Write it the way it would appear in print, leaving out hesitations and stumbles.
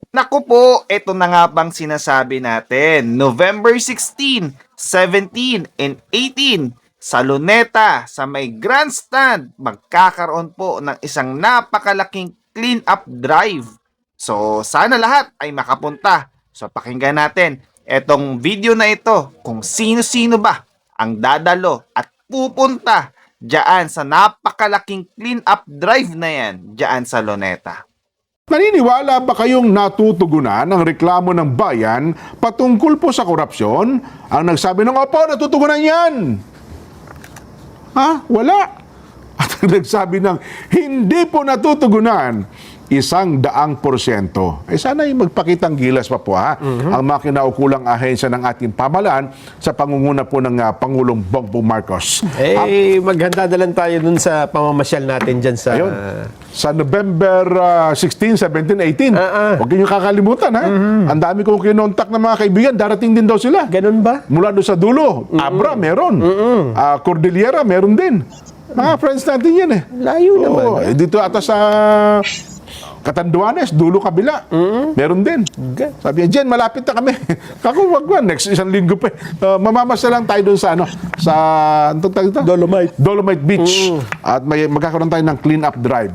Naku po, ito na nga bang sinasabi natin. November 16, 17, and 18 sa Luneta, sa may grandstand, magkakaroon po ng isang napakalaking clean-up drive. So, sana lahat ay makapunta. So, pakinggan natin etong video na ito kung sino-sino ba ang dadalo at pupunta diyan sa napakalaking clean-up drive na yan diyan sa Luneta. Naniniwala ba kayong natutugunan ang reklamo ng bayan patungkol po sa korupsyon? Ang nagsabi ng, opo, natutugunan yan. Ha? Wala. At ang nagsabi ng, hindi po natutugunan, 100%. Sana yung magpakitang gilas pa po ang mga kinaukulang ahensya ng ating pamahalaan sa pangunguna po ng Pangulong Bongbong Marcos. Maghanda na lang tayo dun sa pamamasyal natin dyan sa... Ayun. Sa November 16, 17, 18. Huwag niyo kakalimutan, ha? Ang dami kong kinontak ng mga kaibigan, darating din daw sila. Ganun ba? Mula doon sa dulo. Abra, meron. Cordillera, meron din. Mga friends natin yan eh. Layo naman. Oo, dito ata sa Catanduanes, dulo kabila. Meron din. Sabi niya, Jen, malapit na kami. Kako, wag next isang linggo pa. Mamamasa lang tayo doon sa sa Dolomite. Dolomite Beach. At magkakaroon tayo ng clean up drive.